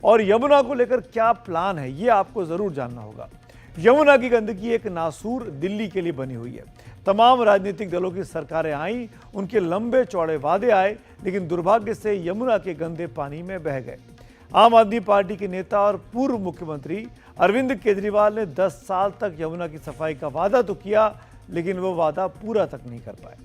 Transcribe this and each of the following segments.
और यमुना को लेकर क्या प्लान है ये आपको जरूर जानना होगा। यमुना की गंदगी एक नासूर दिल्ली के लिए बनी हुई है। तमाम राजनीतिक दलों की सरकारें आई, उनके लंबे चौड़े वादे आए, लेकिन दुर्भाग्य से यमुना के गंदे पानी में बह गए। आम आदमी पार्टी के नेता और पूर्व मुख्यमंत्री अरविंद केजरीवाल ने 10 साल तक यमुना की सफाई का वादा तो किया, लेकिन वो वादा पूरा तक नहीं कर पाए।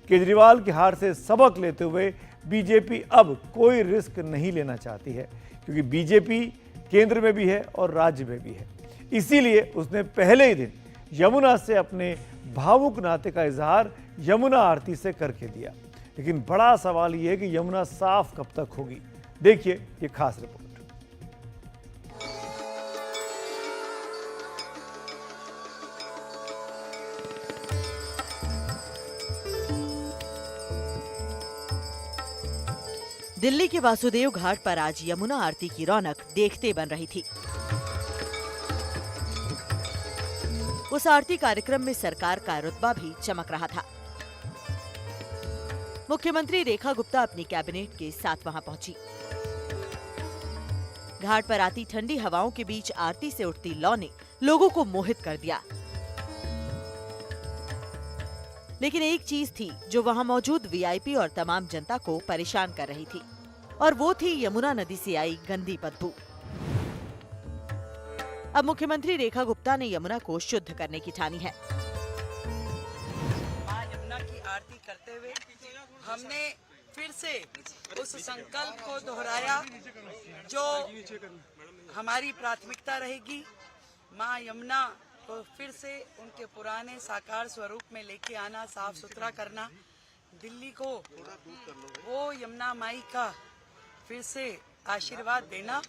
केजरीवाल की हार से सबक लेते हुए बीजेपी अब कोई रिस्क नहीं लेना चाहती है, क्योंकि बीजेपी केंद्र में भी है और राज्य में भी है। इसीलिए उसने पहले ही दिन यमुना से अपने भावुक नाते का इजहार यमुना आरती से करके दिया। लेकिन बड़ा सवाल यह है कि यमुना साफ कब तक होगी। देखिए ये खास रिपोर्ट। दिल्ली के वासुदेव घाट पर आज यमुना आरती की रौनक देखते बन रही थी। उस आरती कार्यक्रम में सरकार का रुतबा भी चमक रहा था। मुख्यमंत्री रेखा गुप्ता अपनी कैबिनेट के साथ वहां पहुंची। घाट पर आती ठंडी हवाओं के बीच आरती से उठती लौ ने लोगों को मोहित कर दिया। लेकिन एक चीज थी जो वहां मौजूद वीआईपी और तमाम जनता को परेशान कर रही थी, और वो थी यमुना नदी से आई गंदी बदबू। अब मुख्यमंत्री रेखा गुप्ता ने यमुना को शुद्ध करने की ठानी है। मां यमुना की आरती करते हुए हमने फिर से उस संकल्प को दोहराया जो हमारी प्राथमिकता रहेगी। मां यमुना को फिर से उनके पुराने साकार स्वरूप में लेके आना, साफ सुथरा करना, दिल्ली को वो यमुना माई का फिर से आशीर्वाद देना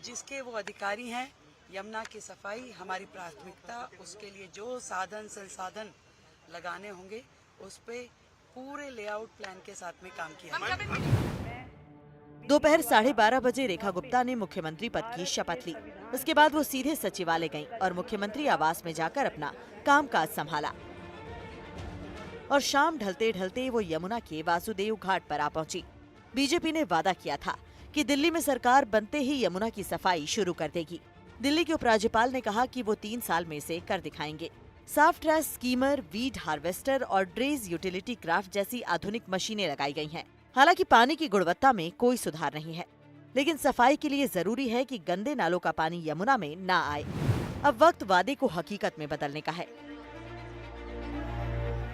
जिसके वो अधिकारी हैं। यमुना की सफाई हमारी प्राथमिकता, उसके लिए जो साधन संसाधन लगाने होंगे उस पे पूरे लेआउट प्लान के साथ में काम किया। दोपहर 12:30 बजे रेखा गुप्ता ने मुख्यमंत्री पद की शपथ ली। उसके बाद वो सीधे सचिवालय गईं और मुख्यमंत्री आवास में जाकर अपना कामकाज संभाला। और शाम ढलते ढलते वो यमुना के वासुदेव घाट पर आ पहुंची। बीजेपी ने वादा किया था कि दिल्ली में सरकार बनते ही यमुना की सफाई शुरू कर देगी। दिल्ली के उपराज्यपाल ने कहा कि वो 3 साल में से कर दिखाएंगे। साफ ट्रैश स्कीमर, वीड हार्वेस्टर और ड्रेज यूटिलिटी क्राफ्ट जैसी आधुनिक मशीनें लगाई गई हैं। हालांकि पानी की गुणवत्ता में कोई सुधार नहीं है, लेकिन सफाई के लिए जरूरी है कि गंदे नालों का पानी यमुना में ना आए। अब वक्त वादे को हकीकत में बदलने का है।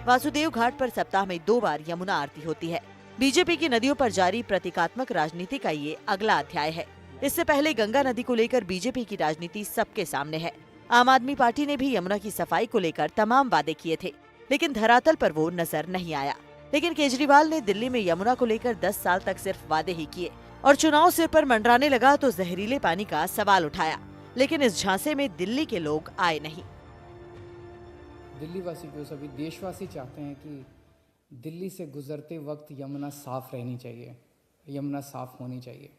वासुदेव घाट पर सप्ताह में 2 बार यमुना आरती होती है। बीजेपी की नदियों पर जारी प्रतीकात्मक राजनीति का ये अगला अध्याय है। इससे पहले गंगा नदी को लेकर बीजेपी की राजनीति सबके सामने है। आम आदमी पार्टी ने भी यमुना की सफाई को लेकर तमाम वादे किए थे, लेकिन धरातल पर वो नजर नहीं आया। लेकिन केजरीवाल ने दिल्ली में यमुना को लेकर 10 साल तक सिर्फ वादे ही किए और चुनाव सिर पर मंडराने लगा तो जहरीले पानी का सवाल उठाया। लेकिन इस झांसे में दिल्ली के लोग आए नहीं। दिल्ली वासी क्यों, सभी देशवासी चाहते हैं कि दिल्ली से गुजरते वक्त यमुना साफ रहनी चाहिए, यमुना साफ होनी चाहिए।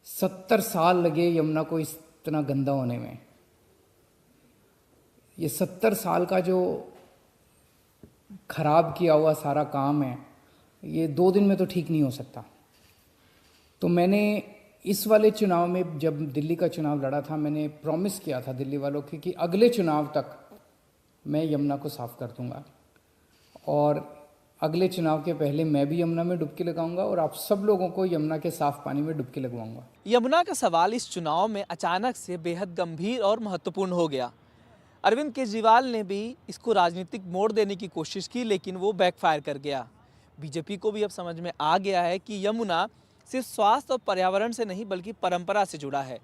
70 साल लगे यमुना को इतना गंदा होने में। ये 70 साल का जो खराब किया हुआ सारा काम है, ये 2 दिन में तो ठीक नहीं हो सकता। तो मैंने इस वाले चुनाव में, जब दिल्ली का चुनाव लड़ा था, मैंने प्रॉमिस किया था दिल्ली वालों के कि अगले चुनाव तक मैं यमुना को साफ कर दूंगा, और अगले चुनाव के पहले मैं भी यमुना में डुबकी लगाऊंगा और आप सब लोगों को यमुना के साफ पानी में डुबकी लगवाऊंगा। यमुना का सवाल इस चुनाव में अचानक से बेहद गंभीर और महत्वपूर्ण हो गया। अरविंद केजरीवाल ने भी इसको राजनीतिक मोड़ देने की कोशिश की, लेकिन वो बैकफायर कर गया। बीजेपी को भी अब समझ में आ गया है कि यमुना सिर्फ स्वास्थ्य और पर्यावरण से नहीं बल्कि परंपरा से जुड़ा है।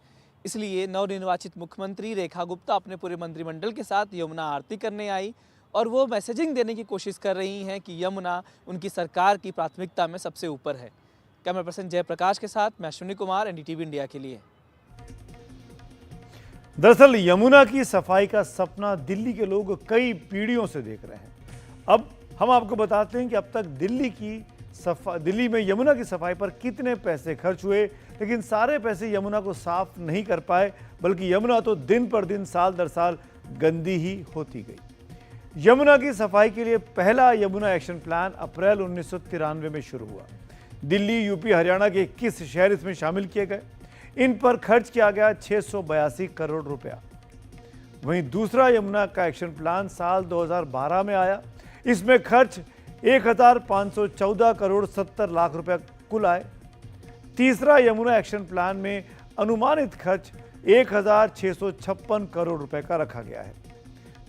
इसलिए नवनिर्वाचित मुख्यमंत्री रेखा गुप्ता अपने पूरे मंत्रिमंडल के साथ यमुना आरती करने आई और वो मैसेजिंग देने की कोशिश कर रही हैं कि यमुना उनकी सरकार की प्राथमिकता में सबसे ऊपर है। कैमरा पर्सन जयप्रकाश के साथ मैं अश्विनी कुमार, एनडीटीवी इंडिया के लिए। दरअसल यमुना की सफाई का सपना दिल्ली के लोग कई पीढ़ियों से देख रहे हैं। अब हम आपको बताते हैं कि अब तक दिल्ली में यमुना की सफाई पर कितने पैसे खर्च हुए, लेकिन सारे पैसे यमुना को साफ नहीं कर पाए, बल्कि यमुना तो दिन पर दिन, साल दर साल गंदी ही होती गई। यमुना की सफाई के लिए पहला यमुना एक्शन प्लान अप्रैल 1993 में शुरू हुआ। दिल्ली, यूपी, हरियाणा के 21 शहर इसमें शामिल किए गए। इन पर खर्च किया गया 682 करोड़ रुपया। वहीं दूसरा यमुना का एक्शन प्लान साल 2012 में आया। इसमें खर्च 1514 करोड़ 70 लाख रुपया कुल आए। तीसरा यमुना एक्शन प्लान में अनुमानित खर्च 1656 करोड़ रुपए का रखा गया है।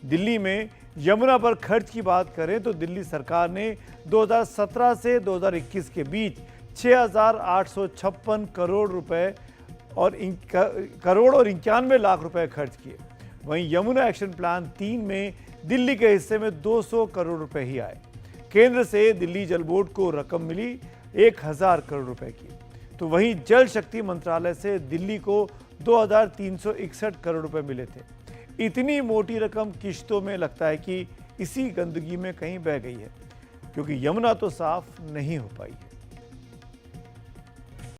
दिल्ली में यमुना पर खर्च की बात करें तो दिल्ली सरकार ने 2017 से 2021 के बीच 6856 करोड़ रुपए और 91 लाख रुपए खर्च किए। वहीं यमुना एक्शन प्लान 3 में दिल्ली के हिस्से में 200 करोड़ रुपए ही आए। केंद्र से दिल्ली जल बोर्ड को रकम मिली 1000 करोड़ रुपए की। तो वहीं जल शक्ति मंत्रालय से दिल्ली को 2361 करोड़ रुपए मिले थे। इतनी मोटी रकम किश्तों में लगता है कि इसी गंदगी में कहीं बह गई है, क्योंकि यमुना तो साफ नहीं हो पाई है।